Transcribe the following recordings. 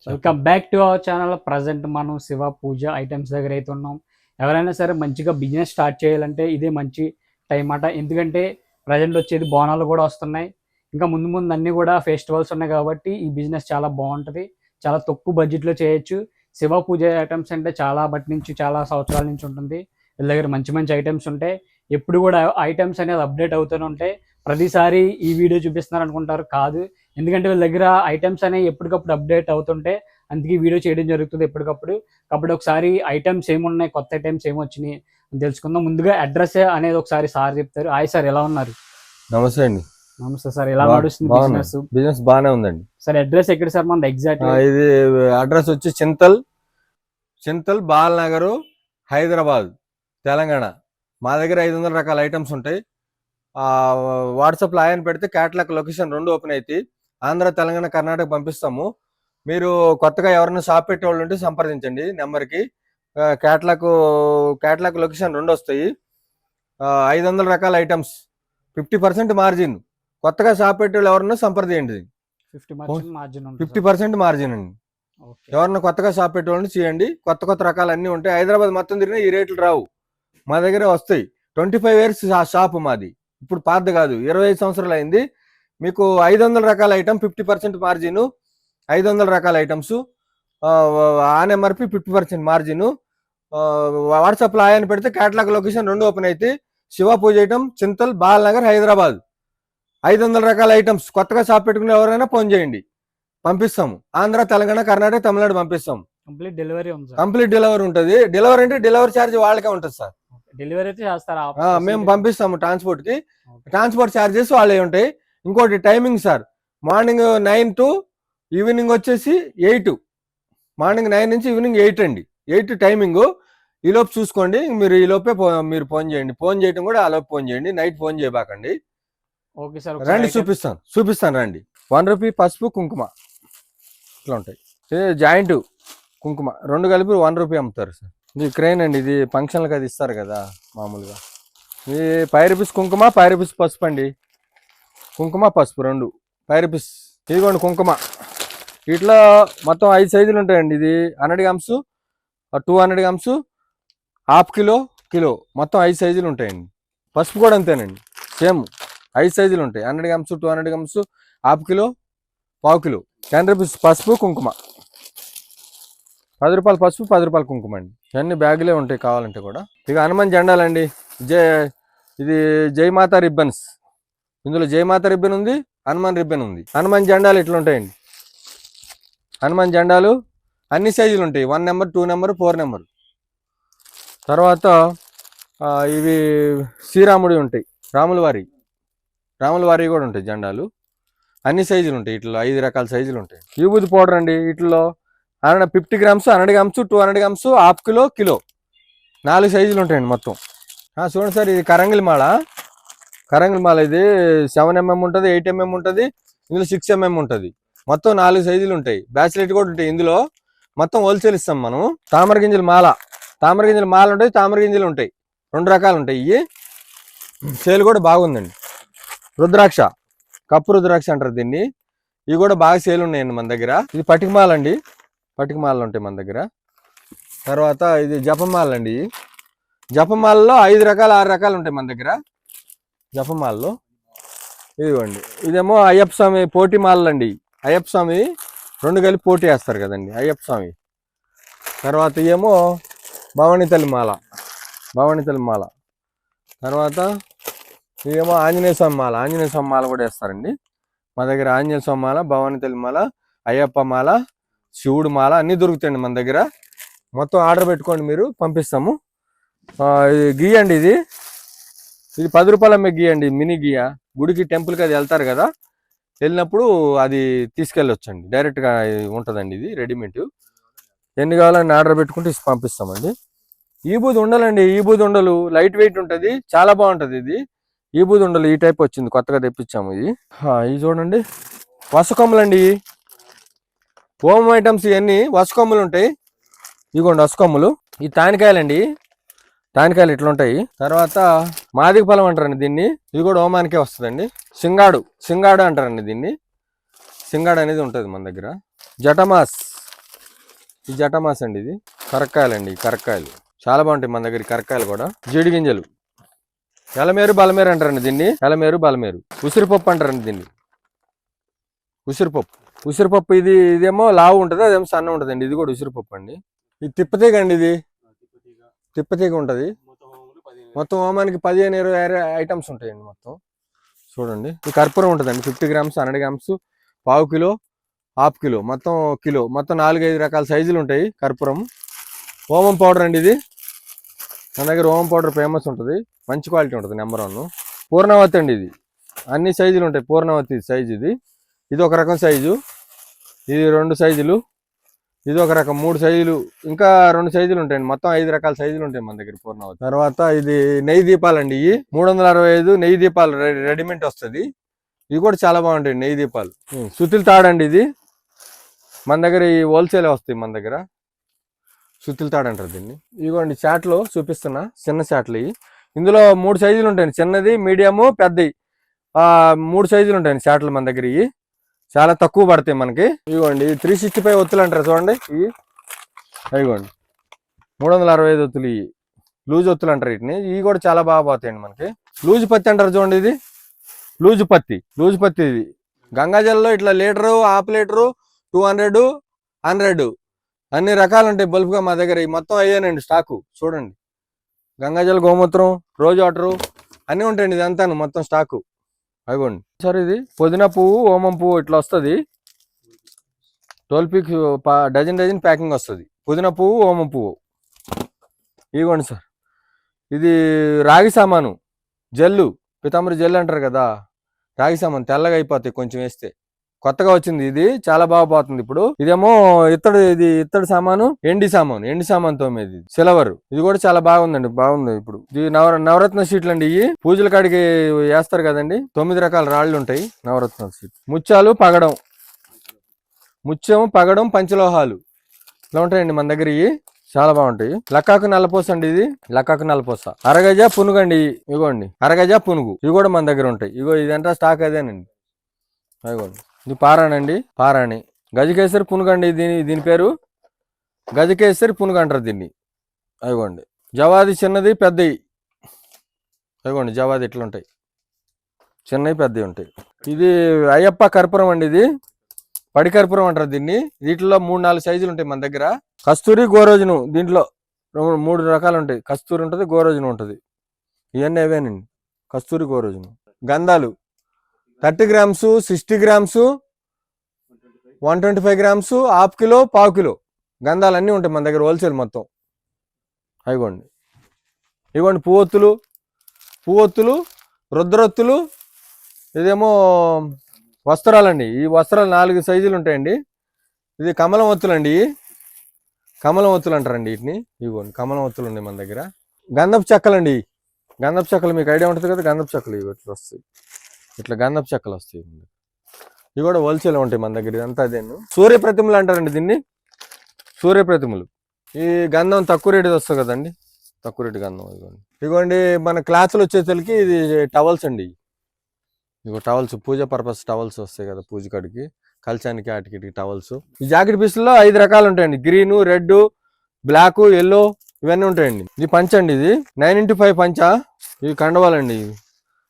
Welcome back to our channel. Present మనం శివ పూజ items దగ్గర అయితే ఉన్నాం. ఎవరైనా సరే మంచిగా బిజినెస్ స్టార్ట్ చేయాలంటే ఇదే మంచి టైం అట. ఎందుకంటే ప్రజెంట్ వచ్చేది బోనాలు కూడా వస్తున్నాయి. ఇంకా ముందు ముందు అన్నీ కూడా ఫెస్టివల్స్ ఉన్నాయి కాబట్టి ఈ బిజినెస్ చాలా బాగుంటుంది. చాలా తక్కువ బడ్జెట్లో చేయొచ్చు. శివ పూజ ఐటమ్స్ అంటే చాలా బట్టి నుంచి చాలా సంవత్సరాల నుంచి ఉంటుంది. వీళ్ళ దగ్గర మంచి మంచి ఐటమ్స్ ఉంటాయి. ఎప్పుడు కూడా ఐటమ్స్ అనేది అప్డేట్ అవుతూనే ఉంటాయి. ప్రతిసారి ఈ వీడియో చూపిస్తున్నారు అనుకుంటారు, కాదు. ఎందుకంటే వీళ్ళ దగ్గర ఐటమ్స్ అనేవి ఎప్పటికప్పుడు అప్డేట్ అవుతుంటే అందుకే వీడియో చేయడం జరుగుతుంది ఎప్పటికప్పుడు. కాబట్టి ఒకసారి ఐటమ్స్ ఏమున్నాయి, కొత్త ఐటమ్స్ ఏమొచ్చినాయి అని తెలుసుకుందాం. ముందుగా అడ్రస్ అనేది ఒకసారి సార్ చెప్తారు. హాయ్ సార్, ఎలా ఉన్నారు? నమస్తే అండి. నమస్తే సార్, ఎలా నడుస్తుంది బిజినెస్? బిజినెస్ బాగానే ఉందండి సార్. అడ్రస్ ఎక్కడ సార్ మన ఎగ్జాక్ట్? ఇది అడ్రస్ వచ్చి చింతల్ బాలనగర్, హైదరాబాద్, తెలంగాణ. మా దగ్గర 500 రకాల ఐటమ్స్ ఉంటాయి. వాట్సాప్లో ఆయన పెడితే క్యాటలాగ్ లొకేషన్ 2 ఓపెన్ అవుతాయి. ఆంధ్ర, తెలంగాణ, కర్ణాటక పంపిస్తాము. మీరు కొత్తగా ఎవరైనా షాప్ పెట్టేవాళ్ళు ఉంటే సంప్రదించండి నెంబర్కి. క్యాటలాగ్ లొకేషన్ 2 వస్తాయి. 500 రకాల ఐటమ్స్, 50% మార్జిన్. కొత్తగా షాప్ పెట్టేవాళ్ళు ఎవరన్నా సంప్రదించండి. 50% మార్జిన్ అండి. ఎవరన్నా కొత్తగా షాప్ పెట్టేవాళ్ళని చేయండి. కొత్త రకాలు అన్నీ ఉంటాయి. హైదరాబాద్ మొత్తం తిరిగినా ఈ రేట్లు రావు, మా దగ్గర వస్తాయి. 25 years షాప్ మాది. ఇప్పుడు పాత కాదు, 25 సంవత్సరాలు అయింది. మీకు 500 రకాల ఐటమ్, 50% మార్జిన్. 500 రకాల ఐటమ్స్ ఆన్ ఎంఆర్పి, 50% మార్జిన్. వాట్సాప్లో ఆయన పెడితే క్యాటలాగ్ లొకేషన్ 2 ఓపెన్ అయితే. శివ పూజ ఐటమ్, చింతల్ బాలనగర్, హైదరాబాద్. 500 రకాల ఐటమ్స్. కొత్తగా షాప్ పెట్టుకుని ఎవరైనా ఫోన్ చేయండి, పంపిస్తాము. ఆంధ్ర, తెలంగాణ, కర్ణాటక, తమిళనాడు పంపిస్తాం. కంప్లీట్ డెలివరీ ఉంటుంది. డెలివరీ అంటే డెలివరీ ఛార్జ్ వాళ్ళకే ఉంటుంది సార్. డెలివరీ అయితే చేస్తారా? మేము పంపిస్తాము. ట్రాన్స్పోర్ట్ కి ట్రాన్స్పోర్ట్ ఛార్జెస్ వాళ్ళే ఉంటాయి. ఇంకోటి timing sir, morning 9 to evening వచ్చేసి 8. మార్నింగ్ 9 నుంచి ఈవినింగ్ 8 అండి. 8 టైమింగ్. ఈలోపు చూసుకోండి. మీరు ఈలోపే మీరు ఫోన్ చేయండి. ఫోన్ చేయడం కూడా ఆలోపు ఫోన్ చేయండి, నైట్ ఫోన్ చేయబాకండి. ఓకే సార్, రండి, చూపిస్తాను రండి. 1 రూపీ పసుపు, కుంకుమ ఇట్లా ఉంటాయి. జాయింట్ కుంకుమ 2 కలిపి 1 రూపీ అమ్ముతారు సార్. ఇది క్రెయిన్ అండి. ఇది ఫంక్షన్లకు అది ఇస్తారు కదా మామూలుగా. ఇది 5 రూపీస్ కుంకుమ, 5 రూపీస్ పసుపు అండి. కుంకుమ, పసుపు 2 5 రూపీస్. ఇదిగోండి కుంకుమ. వీటిలో మొత్తం 5 సైజులు ఉంటాయండి. ఇది 100 grams, 200 grams, ½ కిలో మొత్తం 5 సైజులు ఉంటాయండి. పసుపు కూడా అంతేనండి, సేమ్ 5 సైజులు ఉంటాయి. 100 grams, 200 grams, ½ kilo, ½ kilo. 10 rupees పసుపు, కుంకుమ. 10 రూపాయలు పసుపు, 10 రూపాయలు కుంకుమ అండి. అన్ని బ్యాగులే ఉంటాయి కావాలంటే కూడా. ఇక హనుమాన్ జెండాలండి. ఇది జయమాత రిబ్బన్స్. ఇందులో జయమాత రిబ్బన్ ఉంది, హనుమాన్ రిబ్బన్ ఉంది. హనుమాన్ జెండాలు ఇట్లా ఉంటాయండి. హనుమాన్ జెండాలు అన్ని సైజులు ఉంటాయి. 1 నెంబర్, 2 నెంబర్, 4 నెంబర్. తర్వాత ఇవి శ్రీరాముడి ఉంటాయి, రాముల వారి కూడా ఉంటాయి జెండాలు. అన్ని సైజులు ఉంటాయి. ఇట్లా 5 రకాల సైజులు ఉంటాయి. విభూతి పౌడర్ అండి. వీటిలో 50 grams, 100 grams, 200 grams, ½ కిలో 4 సైజులు ఉంటాయండి మొత్తం. చూడండి సార్, ఇది కరంగిలి మాల. ఇది 7 mm ఉంటుంది, 8 mm ఉంటుంది, ఇందులో 6 mm ఉంటుంది. మొత్తం 4 సైజులు ఉంటాయి. బ్యాచిలెట్ కూడా ఉంటాయి ఇందులో. మొత్తం హోల్సేల్ ఇస్తాం మనం. తామర గింజల మాల ఉంటాయి, తామర గింజలు ఉంటాయి. 2 రకాలు ఉంటాయి. ఇవి సేల్ కూడా బాగుందండి. రుద్రాక్ష, కప్పు రుద్రాక్ష అంటారు దీన్ని. ఇవి కూడా బాగా సేల్ ఉన్నాయండి మన దగ్గర. ఇది పటికమాల అండి. పటికమాలలు ఉంటాయి మన దగ్గర. తర్వాత ఇది జపమాల అండి. జపమాలలో 5 రకాలు, 6 రకాలు ఉంటాయి మన దగ్గర జపమాలలో. ఇదిగోండి, ఇదేమో అయ్యప్ప స్వామి పోటీ మాలలు అండి. అయ్యప్ప స్వామి 2 కలిపి పోటీ వేస్తారు కదండి అయ్యప్ప స్వామి. తర్వాత ఏమో భవానీ తల్లి మాల. తర్వాత ఇదేమో ఆంజనేయ స్వామి మాల కూడా వేస్తారండి మా దగ్గర. ఆంజనేయ స్వామి మాల, భవానీ తల్లి మాల, అయ్యప్ప మాల, శివుడు మాల అన్నీ దొరుకుతాయండి మన దగ్గర. మొత్తం ఆర్డర్ పెట్టుకోండి, మీరు పంపిస్తాము. ఇది గీ అండి. ఇది 10 రూపాయలు అమ్మే గీ అండి, మినీ గీయ. గుడికి, టెంపుల్కి అది వెళ్తారు కదా, వెళ్ళినప్పుడు అది తీసుకెళ్ళొచ్చండి. డైరెక్ట్గా ఉంటుందండి. ఇది రెడీమేడ్. ఎన్ని కావాలని ఆర్డర్ పెట్టుకుంటే పంపిస్తామండి. ఈబూది ఉండలండి. ఈబూది ఉండలు లైట్ వెయిట్ ఉంటుంది, చాలా బాగుంటుంది. ఇది ఈబూది ఉండలు ఈ టైప్ వచ్చింది, కొత్తగా తెప్పించాము. ఇది చూడండి, వసకొమ్మలు అండి. హోమ్ ఐటమ్స్ ఇవన్నీ వసకొమ్మలు ఉంటాయి. ఇదిగోండి వసకొమ్మలు. ఈ తానికాయలండి. తానికాయలు ఇట్లా ఉంటాయి. తర్వాత మాదిగ ఫలం అంటారండి దీన్ని. ఇది కూడా హోమానికే వస్తుందండి. సింగాడు అంటారండి దీన్ని. సింగాడు అనేది ఉంటుంది మన దగ్గర. జటమాస్ ఈ జటమాస్ అండి, ఇది కరక్కాయలండి. కరక్కాయలు చాలా బాగుంటాయి మన దగ్గర. కరక్కాయలు కూడా జీడి గింజలు, ఎలమేరు బలమేరు అంటారండి దీన్ని. ఎలమేరు బలమేరు. ఉసిరిపప్పు అంటారండి దీన్ని. ఉసిరిపప్పు ఇదేమో లావు ఉంటుంది, అదేమో సన్న ఉంటుంది అండి. ఇది కూడా ఉసిరిపప్పు అండి. ఇది తిప్పతీగ అండి. ఇది తిప్పతీగ ఉంటుంది. మొత్తం హోమానికి 15-20 ఐటమ్స్ ఉంటాయండి మొత్తం. చూడండి, ఈ కర్పూరం ఉంటుందండి. 50 గ్రామ్స్, 100 గ్రామ్స్, పావు కిలో, హాఫ్ కిలో, మొత్తం కిలో, మొత్తం 4-5 రకాల సైజులు ఉంటాయి కర్పూరం. ఓమం పౌడర్ అండి ఇది. మన దగ్గర ఓమం పౌడర్ ఫేమస్ ఉంటుంది, మంచి క్వాలిటీ ఉంటుంది, నెంబర్ 1. పూర్ణావతి అండి ఇది. అన్ని సైజులు ఉంటాయి. పూర్ణావతి సైజు ఇది. ఇది ఒక రకం సైజు, ఇది 2 సైజులు, ఇది ఒక రకం 3 సైజులు, ఇంకా 2 సైజులు ఉంటాయండి. మొత్తం 5 రకాల సైజులు ఉంటాయి మన దగ్గర పూర్ణావతి. తర్వాత ఇది నెయ్యి దీపాలండి. ఇవి 365 నెయ్యి దీపాలు రెడీమేడ్ వస్తుంది. ఇవి కూడా చాలా బాగుంటాయి నెయ్యి దీపాలు. సుతిల్ తాడండి ఇది. మన దగ్గర ఈ హోల్సేల్ వస్తాయి మన దగ్గర. సుతిల్ తాడు అంటారు దీన్ని. ఇదిగోండి చాట్లు చూపిస్తున్నా, చిన్న చాట్లు ఇవి. ఇందులో 3 సైజులు ఉంటాయండి, చిన్నది, మీడియము, పెద్దవి. 3 సైజులు ఉంటాయండి చాట్లు మన దగ్గర. ఇవి చాలా తక్కువ పడతాయి మనకి. ఇదిగోండి 365 ఒత్తులు అంటారు చూడండి. ఇవి ఇదిగోండి 365 ఒత్తులు. ఇవి లూజ్ ఒత్తులు అంటారు వీటిని. ఇవి కూడా చాలా బాగా పోతాయండి మనకి. లూజు పత్తి అంటారు చూడండి. ఇది లూజు పత్తి ఇది. గంగాజల్లో ఇట్లా లీటరు, హాఫ్ లీటరు, 200, 100 అన్ని రకాలు ఉంటాయి బల్బ్గా మా దగ్గర. ఈ మొత్తం అయ్యానండి స్టాకు. చూడండి, గంగాజల్, గోమూత్రం, రోజ్ వాటరు అన్నీ ఉంటాయండి. ఇదంతా మొత్తం స్టాకు. అదిగోండి సార్, ఇది పుదీనా పువ్వు, ఓమం పువ్వు ఇట్లా వస్తుంది. 12 పీక్ డజన్ ప్యాకింగ్ వస్తుంది. పుదీనా పువ్వు, ఓమం పువ్వు. ఇదిగోండి సార్, ఇది రాగి సామాను జల్లు, పితాంబరి జల్లు అంటారు కదా. రాగి సామాను తెల్లగా అయిపోతాయి కొంచెం వేస్తే. కొత్తగా వచ్చింది ఇది, చాలా బాగా పోతుంది ఇప్పుడు. ఇదేమో ఇత్తడి సామాను, ఎండి సామాన్ తోమేది సిల్వర్. ఇది కూడా చాలా బాగుందండి, బాగుంది ఇప్పుడు. ఇది నవరత్న షీట్లు అండి. ఇవి పూజల కాడికి వేస్తారు కదండి. 9 రకాల రాళ్ళు ఉంటాయి నవరత్న షీట్. ముత్యాలు, పగడం, పంచలోహాలు ఇట్లా ఉంటాయండి మన దగ్గర. ఇవి చాలా బాగుంటాయి. లక్కాకు నల్లపూస అండి. ఇది లక్కాకు నల్లపూస. అరగజ పునుగు అండి. ఇగోండి అరగజ పునుగు. ఇవి కూడా మన దగ్గర ఉంటాయి. ఇగో ఇదంతా స్టాక్ అదేనండి. ఇగోండి ఇది పారాణి, గజకేసరి పునుగండి. దీని పేరు గజకేసరి పునుగు అంటారు దీన్ని. అదిగోండి జవాది, చిన్నది, పెద్దవి. అదిగోండి జవాది ఇట్లా ఉంటాయి, చిన్నవి, పెద్దవి ఉంటాయి. ఇది అయ్యప్ప కర్పూరం అండి. ఇది పడి కర్పూరం అంటారు దీన్ని. వీటిలో 3-4 సైజులు ఉంటాయి మన దగ్గర. కస్తూరి, గోరోజును, దీంట్లో 3 రకాలు ఉంటాయి. కస్తూరి ఉంటుంది, గోరోజును ఉంటుంది. ఇవన్నీ అవేనండి, కస్తూరి, గోరోజును. గంధాలు 30 grams, 60 grams, 125 grams, half kilo, పావు కిలో గంధాలు అన్నీ ఉంటాయి మన దగ్గర హోల్సేల్ మొత్తం. ఇవ్వండి పువ్వొత్తులు, రుద్రొత్తులు. ఇదేమో వస్త్రాలండి. ఈ వస్త్రాలు 4 సైజులు ఉంటాయండి. ఇది కమలం ఒత్తులు అండి. కమలం ఒత్తులు అంటారండి వీటిని. ఇవ్వండి కమలం ఒత్తులు ఉన్నాయి మన దగ్గర. గంధపు చెక్కలండి. గంధపు చెక్కలు మీకు ఐడియా ఉంటుంది కదా. గంధపు చెక్కలు ఇవి ఇట్లా వస్తాయి, ఇట్లా గంధపు చెక్కలు వస్తాయి. ఇవి కూడా హోల్సేల్ ఉంటాయి మన దగ్గర. ఇదంతా అదేను. సూర్యప్రతిమలు అంటారండి దీన్ని. సూర్యప్రతిమలు. ఈ గంధం తక్కువ రేటు వస్తుంది కదండి, తక్కువ రేటు గంధం. ఇదిగోండి మన క్లాత్లు వచ్చేసరికి ఇది టవల్స్ అండి. ఇగో టవల్స్, పూజ పర్పస్ టవల్స్ వస్తాయి కదా పూజ కాడికి, కల్చానికి, ఆటికి టవల్స్. ఈ జాకెట్ పీసుల్లో 5 రకాలు ఉంటాయండి. గ్రీను, రెడ్, బ్లాక్, ఎల్లో ఇవన్నీ ఉంటాయండి. ఇది పంచ అండి. ఇది 9x5 పంచ. ఇవి కండవాలండి.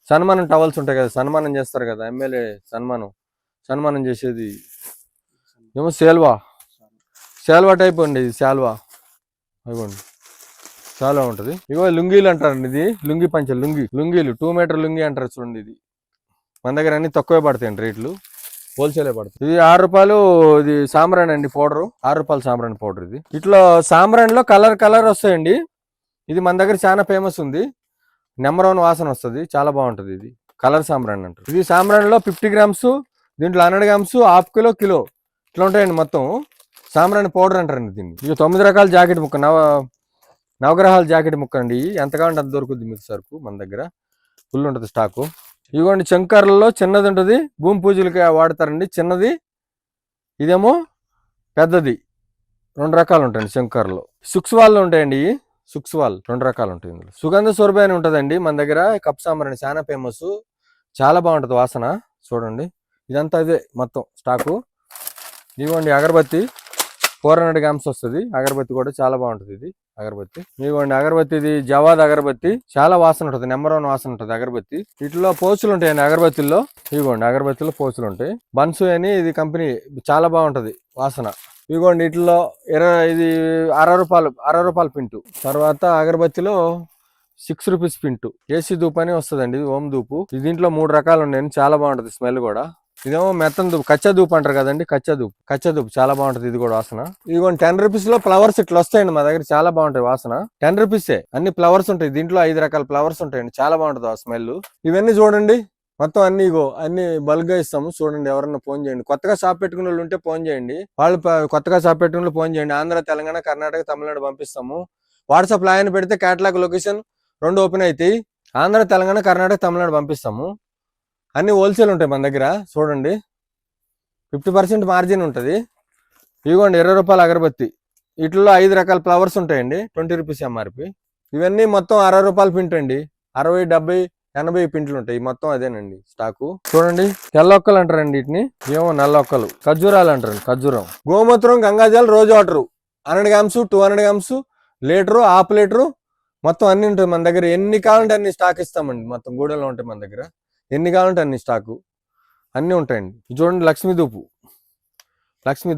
సన్మానం టవల్స్ ఉంటాయి కదా, సన్మానం చేస్తారు కదా ఎమ్మెల్యే, సన్మానం చేసేది ఏమో శాల్వా టైప్ అండి. ఇది శాల్వా. అదిగోండి చాలా ఉంటుంది. ఇగో లుంగీలు అంటారండి. ఇది లుంగి పంచ, లుంగీలు 2 మీటర్ లుంగి అంటారు చూడండి. ఇది మన దగ్గర అన్ని తక్కువే పడతాయండి రేట్లు, హోల్సేలే పడతాయి. ఇది 6 రూపాయలు. ఇది సాంబ్రాణి అండి పౌడరు, 6 రూపాయలు సాంబ్రాణి పౌడర్. ఇది ఇట్లా సాంబ్రాణిలో కలర్ వస్తాయండి. ఇది మన దగ్గర చాలా ఫేమస్ ఉంది. నెంబర్ 1 వాసన వస్తుంది, చాలా బాగుంటుంది. ఇది కలర్ సాంబ్రాణి అంటారు. ఇది సాంబ్రాణిలో 50 గ్రామ్స్, దీంట్లో 100 గ్రామ్స్, హాఫ్ కిలో, కిలో ఇట్లా ఉంటాయండి మొత్తం. సాంబ్రాణి పౌడర్ అంటారండి దీన్ని. ఇక 9 రకాల జాకెట్ ముక్క, నవగ్రహాల జాకెట్ ముక్క అండి. ఎంత కావాలంటే అంత దొరుకుద్ది మీకు సరుకు మన దగ్గర, ఫుల్ ఉంటుంది స్టాకు. ఇదిగోండి శంకర్లలో చిన్నది ఉంటుంది, భూమి పూజలకి వాడతారండి చిన్నది. ఇదేమో పెద్దది. 2 రకాలు ఉంటాయండి శంకర్లో. సుక్స్వాల్లో ఉంటాయండి. సుక్స్వాల్ 2 రకాలు ఉంటాయి. ఇందులో సుగంధ సోర్బే అని ఉంటుందండి మన దగ్గర. కప్ సాంబ్రాణి చాలా ఫేమస్, చాలా బాగుంటుంది వాసన. చూడండి ఇదంతా ఇదే మొత్తం స్టాకు. ఇదిగోండి అగరబత్తి, 400 గ్రామ్స్ వస్తుంది. అగరబత్తి కూడా చాలా బాగుంటుంది ఇది అగరబత్తి. ఇదిగోండి అగరబత్తి, ఇది జవాద్ అగరబత్తి, చాలా వాసన ఉంటుంది, నెంబర్ 1 వాసన ఉంటుంది అగరబత్తి. వీటిలో పోస్టులు ఉంటాయండి అగరబత్తిల్లో. ఇదిగోండి అగరబత్తిలో పోస్టులు ఉంటాయి. బన్సు అని ఇది కంపెనీ, చాలా బాగుంటది వాసన. ఇదిగోండి వీటిలో ఇది 60 రూపాయల పింటు. తర్వాత అగరబత్తిలో 6 రూపీస్ పింటు. ఏసీ ధూప్ అని వస్తుందండి, ఇది ఓం ధూపు. దీంట్లో 3 రకాలు ఉన్నాయండి, చాలా బాగుంటది స్మెల్ కూడా. ఇదేమో మెత్తన్ ధూప్, కచ్చా ధూప్ అంటారు కదండి, కచ్చా ధూప్ చాలా బాగుంటది ఇది కూడా వాసన. ఇదిగోండి 10 రూపీస్ లో ఫ్లవర్స్ ఇట్లా వస్తాయండి మా దగ్గర, చాలా బాగుంటాయి వాసన. 10 రూపీసే, అన్ని ఫ్లవర్స్ ఉంటాయి దీంట్లో, 5 రకాల ఫ్లవర్స్ ఉంటాయండి, చాలా బాగుంటది ఆ స్మెల్. ఇవన్నీ చూడండి మొత్తం అన్ని అన్ని బల్క్ గా ఇస్తాము. చూడండి, ఎవరన్నా ఫోన్ చేయండి, కొత్తగా షాప్ పెట్టుకునే వాళ్ళు ఉంటే ఫోన్ చేయండి. వాళ్ళు కొత్తగా షాప్ పెట్టుకునే ఫోన్ చేయండి. ఆంధ్ర, తెలంగాణ, కర్ణాటక, తమిళనాడు పంపిస్తాము. వాట్సాప్ లో ఆయన పెడితే కేటలాగ్ లొకేషన్ 2 ఓపెన్ అవుతాయి. ఆంధ్ర, తెలంగాణ, కర్ణాటక, తమిళనాడు పంపిస్తాము. అన్ని హోల్సేల్ ఉంటాయి మన దగ్గర. చూడండి 50% మార్జిన్ ఉంటుంది. ఇదిగోండి 20 రూపాయల అగరబత్తి. వీటిలో 5 రకాల ఫ్లవర్స్ ఉంటాయండి, 20 రూపీస్ ఎంఆర్పి. ఇవన్నీ మొత్తం 60 రూపాయల పింట్ అండి, 60, 70, 80 పింట్లు ఉంటాయి మొత్తం, అదేనండి స్టాకు. చూడండి తెల్లొక్కలు అంటారండి వీటిని, ఏమో నల్లొక్కలు, ఖర్జూరాలు అంటారండి, ఖర్జూరం. గోమూత్రం, గంగాజల్, rose water 100 grams, 200 grams, litre, half litre, మొత్తం అన్ని ఉంటాయి మన దగ్గర. ఎన్ని కావాలంటే అన్ని స్టాక్ ఇస్తామండి, మొత్తం గూడెంలో ఉంటాయి మన దగ్గర. ఎన్ని కావాలంటే అన్ని స్టాకు అన్నీ ఉంటాయండి. చూడండి లక్ష్మీ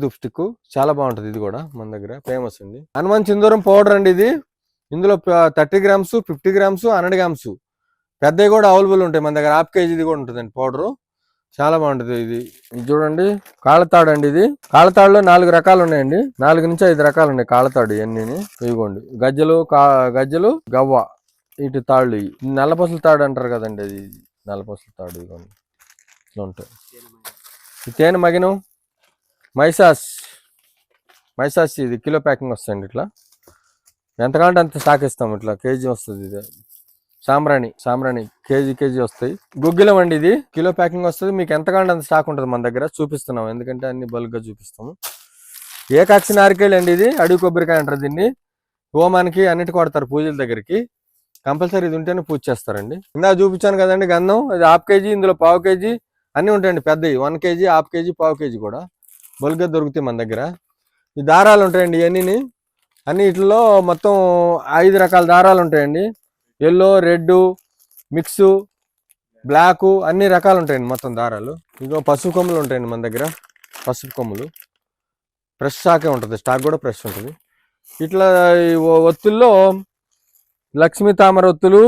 ధూప్ స్టిక్, చాలా బాగుంటుంది ఇది కూడా మన దగ్గర ఫేమస్ అండి. హనుమాన్ సింధూరం పౌడర్ అండి ఇది. ఇందులో 30 గ్రామ్స్, 50 గ్రామ్స్, 100 గ్రామ్స్ పెద్దవి కూడా అవైలబుల్ ఉంటాయి మన దగ్గర. హాఫ్ కేజీది కూడా ఉంటుందండి పౌడరు, చాలా బాగుంటుంది ఇది. చూడండి కాళ్ళతాడు అండి, ఇది కాళ్ళతాడులో 4 రకాలు ఉన్నాయండి, 4 నుంచి 5 రకాలు ఉన్నాయి కాళ్ళతాడు. ఇవన్నీ ఇదిగోండి గజ్జలు, గవ్వ, ఇటు తాళ్ళు, నల్లపసల తాడు అంటారు కదండి, అది నల్లపసల తాడు. ఇదిగోండి ఇట్లా ఉంటాయి. తేనె మగినం, మైసాస్ ఇది కిలో ప్యాకింగ్ వస్తుంది ఇట్లా, ఎంత కావాలంటే అంత స్టాక్ ఇస్తాం, ఇట్లా కేజీ వస్తుంది. ఇది సాంబ్రాణి కేజీ వస్తాయి. గుగ్గిలం అండి, ఇది కిలో ప్యాకింగ్ వస్తుంది. మీకు ఎంత కావాలంటే అంత స్టాక్ ఉంటుంది మన దగ్గర, చూపిస్తున్నాం ఎందుకంటే అన్ని బల్క్ గా చూపిస్తాము. ఏకాక్షి నారికేళ్ళు అండి, ఇది అడవి కొబ్బరికాయ అంటారు దీన్ని. హోమానికి అన్నిటి కొడతారు పూజల దగ్గరికి, కంపల్సరీ ఇది ఉంటేనే పూజ చేస్తారండి. ఇందా చూపించాను కదండి గంధం, ఇది హాఫ్ కేజీ, ఇందులో పావు కేజీ అన్ని ఉంటాయండి, పెద్దవి 1 కేజీ, హాఫ్ కేజీ, పావు కేజీ కూడా బల్క్గా దొరుకుతాయి మన దగ్గర. ఈ దారాలు ఉంటాయండి ఇవన్నీ, అన్ని వీటిలో మొత్తం 5 రకాల దారాలు ఉంటాయండి. ఎల్లో, రెడ్, మిక్స్, బ్లాక్, అన్ని రకాలు ఉంటాయండి మొత్తం దారాలు. ఇదిగో పసుపు కొమ్ములు ఉంటాయండి మన దగ్గర, పసుపు కొమ్ములు ఫ్రెష్ స్టాకే ఉంటుంది, స్టాక్ కూడా ఫ్రెష్ ఉంటుంది. ఇట్లా ఒత్తుల్లో లక్ష్మీ తామర ఒత్తులు,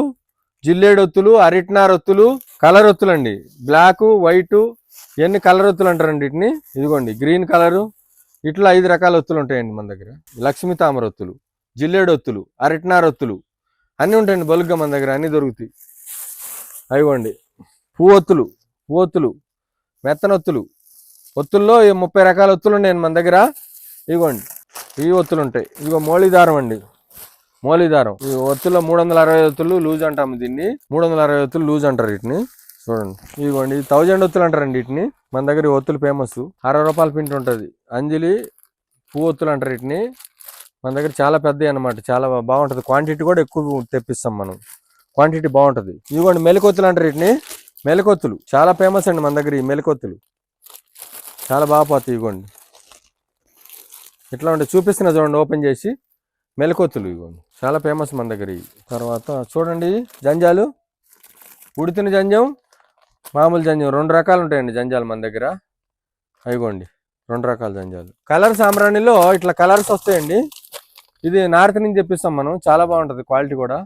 జిల్లేడు ఒత్తులు, అరిటినార్ ఒత్తులు, కలర్ ఒత్తులు అండి, బ్లాక్, వైట్, ఇవన్నీ కలర్ ఒత్తులు అంటారండి వీటిని. ఇదిగోండి గ్రీన్ కలరు, ఇట్లా 5 రకాల ఒత్తులు ఉంటాయండి మన దగ్గర. లక్ష్మీ తామర ఒత్తులు, జిల్లేడు ఒత్తులు, అరిటినార్ ఒత్తులు అన్నీ ఉంటాయండి బల్క్గా మన దగ్గర, అన్నీ దొరుకుతాయి. అవిగోండి పువ్వొత్తులు, మెత్తనొత్తులు, ఒత్తుల్లో 30 రకాల ఒత్తులు ఉన్నాయండి మన దగ్గర. ఇదిగోండి ఈ ఒత్తులు ఉంటాయి. ఇదిగో మోళీదారం అండి, ఈ ఒత్తుల్లో 360 ఒత్తులు లూజ్ అంటాము దీన్ని, 360 ఒత్తులు లూజ్ అంటారు వీటిని. చూడండి ఇదిగోండి 1000 ఒత్తులు అంటారండి వీటిని మన దగ్గర. ఈ ఒత్తులు ఫేమస్, 60 రూపాయల పిండి ఉంటుంది. అంజలి పువ్వు ఒత్తులు అంటారు వీటిని, మన దగ్గర చాలా పెద్దవి అనమాట, చాలా బాగుంటుంది. క్వాంటిటీ కూడా ఎక్కువ తెప్పిస్తాం మనం, క్వాంటిటీ బాగుంటుంది. ఇదిగోండి మెలికొత్తులు అంటారు వీటిని, మెలికొత్తులు చాలా ఫేమస్ అండి మన దగ్గర. ఈ మెలికొత్తులు చాలా బాగా పోతాయి. ఇదిగోండి ఇట్లా ఉంటాయి, చూపిస్తున్నా చూడండి ఓపెన్ చేసి. మెలికొత్తులు ఇదిగోండి చాలా ఫేమస్ మన దగ్గర. తర్వాత చూడండి జంజాలు, ఉడితిన జంజం, మామూలు జంజం, 2 రకాలు ఉంటాయండి జంజాలు మన దగ్గర. అయిగోండి 2 రకాల జంజాలు. కలర్ సాంబ్రాణిలో ఇట్లా కలర్స్ వస్తాయండి. ఇది నార్త్ నుంచి తెప్పిస్తాం మనం, చాలా బాగుంటుంది క్వాలిటీ కూడా.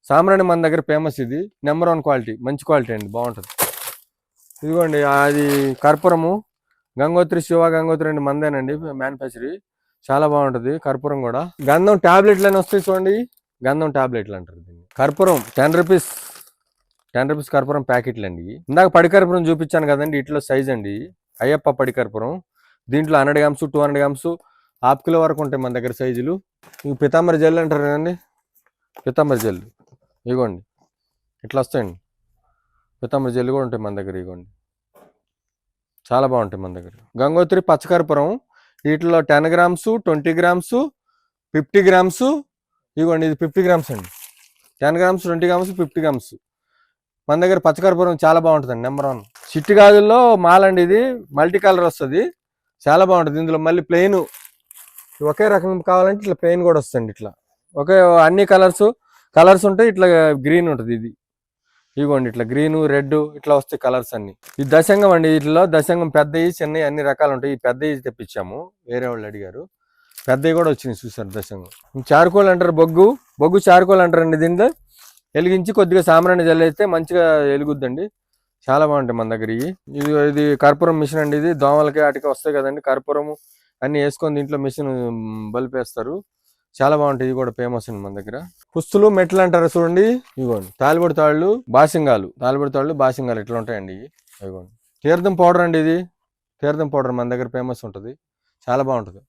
సాంబ్రాణి మన దగ్గర ఫేమస్, ఇది నెంబర్ 1 క్వాలిటీ, మంచి క్వాలిటీ అండి, బాగుంటుంది. ఇదిగోండి అది కర్పూరము, గంగోత్రి అండి మందేనండి మ్యానుఫ్యాక్చరీ, చాలా బాగుంటుంది కర్పూరం కూడా. గంధం టాబ్లెట్లు అని వస్తాయి చూడండి, గంధం టాబ్లెట్లు అంటారు దీన్ని. కర్పూరం 10 రూపీస్ కర్పూరం ప్యాకెట్లు అండి. ఇందాక పడి కర్పూరం చూపించాను కదండి, ఇట్లా సైజ్ అండి అయ్యప్ప పడి కర్పూరం. దీంట్లో 100 గ్రామ్స్, 200 గ్రామ్స్, హాఫ్ కిలో వరకు ఉంటాయి మన దగ్గర సైజులు. ఇవి పితాంబరి జెల్ అంటారు కదండి, పితాంబరి జెల్ ఇగోండి ఇట్లా వస్తాయండి. పితాంబరి జెల్ కూడా ఉంటాయి మన దగ్గర, ఇగోండి చాలా బాగుంటాయి మన దగ్గర. గంగోత్రి పచ్చకర్పూరం, వీటిలో 10 గ్రామ్స్, 20 గ్రామ్స్, 50 గ్రామ్స్. ఇదిగోండి ఇది 50 గ్రామ్స్ అండి, 10 గ్రామ్స్, 20 గ్రామ్స్, 50 గ్రామ్స్ మన దగ్గర. పచ్చకర్పూరం చాలా బాగుంటుందండి, నెంబర్ 1. చిట్టి గాజుల్లో మాల్ అండి, ఇది మల్టీ కలర్ వస్తుంది, చాలా బాగుంటుంది. ఇందులో మళ్ళీ ప్లెయిన్ ఒకే రకం కావాలంటే ఇట్లా ప్లెయిన్ కూడా వస్తుంది. ఇట్లా ఒకే అన్ని కలర్స్ ఉంటాయి. ఇట్లా గ్రీన్ ఉంటుంది ఇది. ఇదిగోండి ఇట్లా గ్రీన్, రెడ్ ఇట్లా వస్తాయి కలర్స్ అన్ని. ఇది దశంగం అండి. వీటిలో దశంగం పెద్దవి, చిన్నవి అన్ని రకాలు ఉంటాయి. ఈ పెద్దవి తెప్పించాము, వేరే వాళ్ళు అడిగారు. పెద్దవి కూడా వచ్చినాయి చూసారు దశంగం. చార్కోల్ అంటారు, బొగ్గు చార్కోల్ అంటారండి. దీంట్లో వెలిగించి కొద్దిగా సాంబ్రాణి జల్లేస్తే మంచిగా వెలుగుద్దండి. చాలా బాగుంటాయి మన దగ్గర ఇది కర్పూరం మిషన్ అండి. ఇది దోమలకి వాటికి వస్తాయి కదండి. కర్పూరము అన్ని వేసుకొని దీంట్లో మిషన్ బలిపేస్తారు. చాలా బాగుంటాయి. ఇది కూడా ఫేమస్ అండి మన దగ్గర. పుస్తులు మెట్లు అంటారు చూడండి. ఇదిగోండి తాలిబడి తాళ్ళు, బాసింగాలు ఇట్లా ఉంటాయండి. ఇదిగోండి తీర్థం పౌడర్ అండి. ఇది తీర్థం పౌడర్ మన దగ్గర ఫేమస్ ఉంటుంది, చాలా బాగుంటుంది.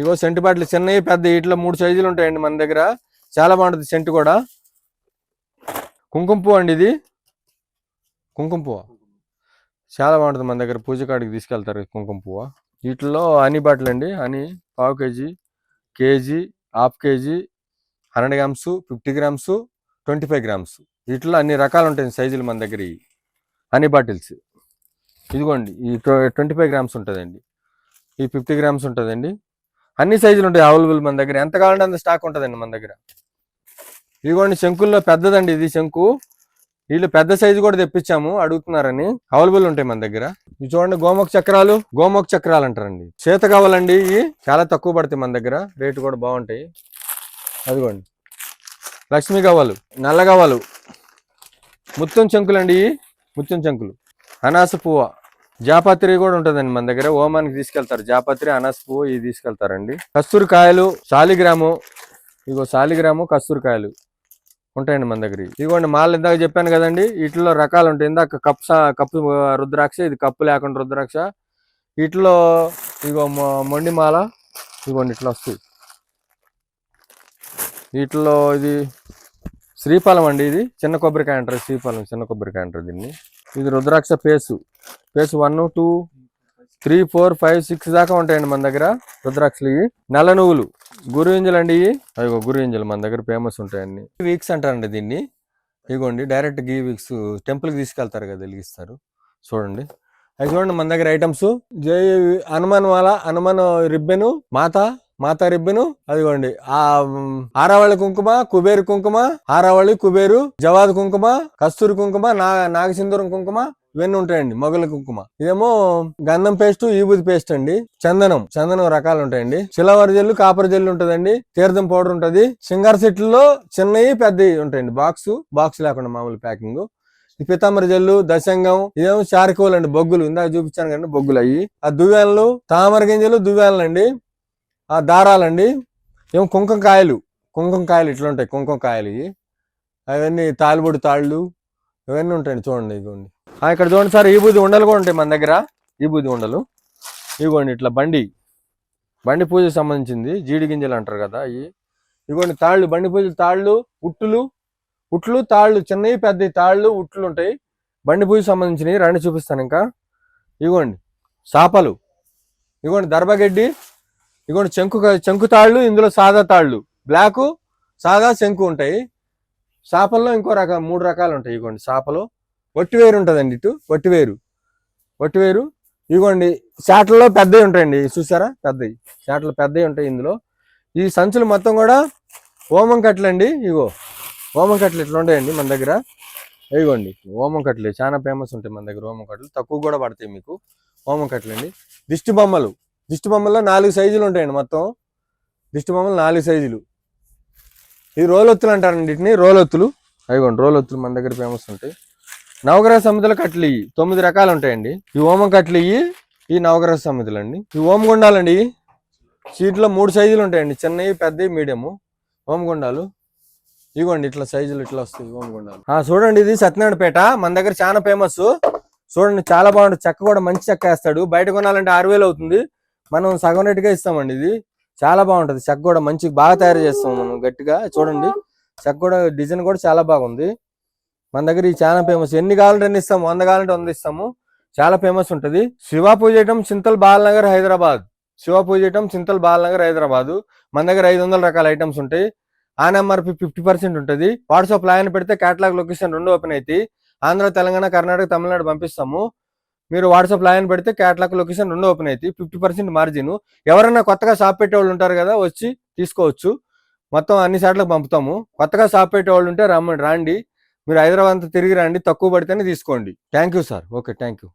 ఇగో సెంటు బాటిల్ చిన్నవి పెద్ద ఇట్లా 3 సైజులు ఉంటాయండి మన దగ్గర. చాలా బాగుంటుంది సెంటు కూడా. కుంకుమ పువ్వు అండి. ఇది కుంకుమ పువ్వు చాలా బాగుంటుంది మన దగ్గర. పూజ కాడికి తీసుకెళ్తారు కుంకుమ పువ్వు. వీటిలో హనీ బాటిల్ అండి. Honey 1/2 kg, KG, 1/2 kg, 100 grams, 50 grams, 25 grams. వీటిలో అన్ని రకాలు ఉంటాయి సైజులు మన దగ్గర. ఈ హనీ బాటిల్స్ ఇదిగోండి ఈ 25 grams ఉంటుందండి. ఈ 50 grams ఉంటుందండి. అన్ని సైజులు ఉంటాయి అవైలబుల్ మన దగ్గర. ఎంత కావాలంటే అంత స్టాక్ ఉంటుందండి మన దగ్గర. ఇదిగోండి శంకుల్లో పెద్దదండి ఇది శంకు. వీళ్ళు పెద్ద సైజు కూడా తెప్పించాము, అడుగుతున్నారని. అవైలబుల్ ఉంటాయి మన దగ్గర. ఇవి చూడండి గోమోక్ చక్రాలు అంటారండి. చేత కావాలండి. ఇవి చాలా తక్కువ పడతాయి మన దగ్గర, రేటు కూడా బాగుంటాయి. అదిగోండి లక్ష్మీ గవ్వలు, నల్ల గవ్వలు, ముత్యం చెంకులు అండి. ఇవి ముత్యం చెంకులు. అనాస పువ్వ, జాపత్రి కూడా ఉంటుందండి మన దగ్గర. హోమానికి తీసుకెళ్తారు జాపత్రి, అనాస పువ్వు ఇవి తీసుకెళ్తారండి. కస్తూరి కాయలు, శాలిగ్రాము, ఇగో శాలిగ్రాము, కస్తూరి కాయలు ఉంటాయండి మన దగ్గర. ఇదిగోండి మాల ఇందాక చెప్పాను కదండి, వీటిలో రకాలు ఉంటాయి. ఇందాక కప్పు రుద్రాక్ష, ఇది కప్పు లేకుండా రుద్రాక్ష. వీటిలో ఇగో మొండి మాల, ఇదిగోండి ఇట్లా వస్తాయి. వీటిలో ఇది శ్రీఫలం అండి. ఇది చిన్న కొబ్బరికాయ అంటారు. శ్రీఫలం చిన్న కొబ్బరికాయ అంటారు దీన్ని. ఇది రుద్రాక్ష పేసు 1, 2, 3, 4, 5, 6 దాకా ఉంటాయండి మన దగ్గర రుద్రాక్షలు. ఇవి నల్ల నువ్వులు, గురు గింజలు అండి. ఇవి అదిగో గురు గింజలు మన దగ్గర ఫేమస్ ఉంటాయండి. వీక్స్ అంటారండి దీన్ని. ఇదిగోండి డైరెక్ట్ గీ వీక్స్ టెంపుల్కి తీసుకెళ్తారు కదా, వెలిగిస్తారు. చూడండి అవి చూడండి మన దగ్గర ఐటమ్స్. జై హనుమాన్ మాల, హనుమాన్ రిబ్బెను, మాతా రిబ్బెను. అదిగోండి ఆరావళి కుంకుమ, కుబేరు కుంకుమ, ఆరావళి కుబేరు, జవాద్ కుంకుమ, కస్తూరి కుంకుమ, నాగసింధూరం కుంకుమ, ఇవన్నీ ఉంటాయండి. మొగల కుంకుమ. ఇదేమో గంధం పేస్ట్, ఈబూది పేస్ట్ అండి. చందనం రకాలు ఉంటాయండి. సిల్వర్ జెల్లు, కాపర్ జెల్లు ఉంటదండి. తీర్థం పౌడర్ ఉంటది. సింగార్ సెట్లో చిన్నవి పెద్దవి ఉంటాయండి. బాక్స్ లేకుండా మామూలు ప్యాకింగ్. ఈ పితాంబర జల్లు, దశంగం, ఇదేమో చారికోల్ అండి. బొగ్గులు ఇందాక చూపించాను కదండి, బొగ్గులు అయ్యి. ఆ దువ్వానలు, తామర గింజలు, దువ్వానలండి. ఆ దారాలండి. ఏమో కుంకుమ కాయలు ఇట్లా ఉంటాయి. కుంకుమ కాయలు ఇవి. అవన్నీ తాలిబొడి తాళ్ళు ఇవన్నీ ఉంటాయండి. చూడండి ఇదిగోండి. ఇక్కడ చూడండి సార్, ఈ బూది ఉండలు కూడా ఉంటాయి మన దగ్గర. ఈ బూది ఉండలు ఇదిగోండి. ఇట్లా బండి పూజకు సంబంధించింది. జీడి గింజలు అంటారు కదా ఇవి. ఇదిగోండి తాళ్ళు, బండి పూజలు తాళ్ళు, ఉట్లు తాళ్ళు, చిన్నవి పెద్దవి తాళ్ళు, ఉట్లు ఉంటాయి. బండి పూజకు సంబంధించినవి. రండి చూపిస్తాను. ఇంకా ఇదిగోండి సాపలు, ఇదిగోండి దర్భగడ్డి, ఇదిగోండి చెంకు తాళ్ళు. ఇందులో సాదా తాళ్ళు, బ్లాకు, సాదా, శంకు ఉంటాయి. చేపల్లో ఇంకో 3 రకాలు ఉంటాయి. ఇదిగోండి చేపలు. వట్టివేరు ఉంటుందండి. ఇటు వట్టివేరు. ఇదిగోండి చాటల్లో పెద్దవి ఉంటాయండి. చూసారా, చాటలు పెద్దవి ఉంటాయి ఇందులో. ఈ సంచులు మొత్తం కూడా ఓమం కట్టలు అండి. ఇగో ఓమం కట్టలు ఇట్లా ఉంటాయండి మన దగ్గర. ఇదిగోండి ఓమం కట్టలు చాలా ఫేమస్ ఉంటాయి మన దగ్గర. ఓమం కట్టలు తక్కువ కూడా పడతాయి మీకు. ఓమం కట్టలు అండి. దిష్టి బొమ్మల్లో 4 సైజులు ఉంటాయండి మొత్తం. దిష్టి బొమ్మలు 4 సైజులు. ఈ రోలొత్తులు అంటారండి వీటిని. రోలొత్తులు అదిగోండి. రోలొత్తులు మన దగ్గర ఫేమస్ ఉంటాయి. నవగ్రహ సమితుల కట్టలు ఇవి 9 రకాలు ఉంటాయండి. ఈ ఓమం కట్టలు ఈ నవగ్రహ సమితులు అండి. ఈ ఓమగుండాలండి. సీట్లో 3 సైజులు ఉంటాయండి. చిన్నవి, పెద్దవి, మీడియము ఓమగుండాలు. ఇదిగోండి ఇట్లా సైజులు ఇట్లా వస్తాయి ఓమగుండాలు. చూడండి ఇది సత్యనారాయణపేట మన దగ్గర చాలా ఫేమస్. చూడండి చాలా బాగుంటుంది. చెక్క కూడా మంచి చెక్క వేస్తాడు. బయట కొనాలంటే 6,000 అవుతుంది. మనం సగం రేటుగా ఇస్తామండి. ఇది చాలా బాగుంటుంది. చెక్క కూడా మంచి బాగా తయారు చేస్తాం మనం గట్టిగా. చూడండి చెక్క కూడా డిజైన్ కూడా చాలా బాగుంది. మన దగ్గర ఈ చాలా ఫేమస్. ఎన్ని కావాలంటే అన్ని ఇస్తాము. 100 కావాలంటే 100 ఇస్తాము. చాలా ఫేమస్ ఉంటుంది. శివ పూజ ఐటమ్ చింతల్ బాలనగర్ హైదరాబాద్. మన దగ్గర 500 రకాల ఐటమ్స్ ఉంటాయి. ఆన్ ఎంఆర్పి 50% ఉంటుంది. వాట్సాప్ లైన్ పెడితే కేటలాగ్ లొకేషన్ 2 ఓపెన్ అవుతాయి. ఆంధ్ర, తెలంగాణ, కర్ణాటక, తమిళనాడు పంపిస్తాము. మీరు వాట్సాప్ లైన్ పెడితే క్యాట్లాగ్ లొకేషన్ 2 ఓపెన్ అవుతాయి. 50% మార్జిన్. ఎవరైనా కొత్తగా షాప్ పెట్టేవాళ్ళు ఉంటారు కదా, వచ్చి తీసుకోవచ్చు. మొత్తం అన్ని సార్లకు పంపుతాము. కొత్తగా షాప్ పెట్టేవాళ్ళు ఉంటే రండి. మీరు హైదరాబాద్ అంతా తిరిగి రండి, తక్కువ పడితేనే తీసుకోండి. Thank you sir. Okay, thank you.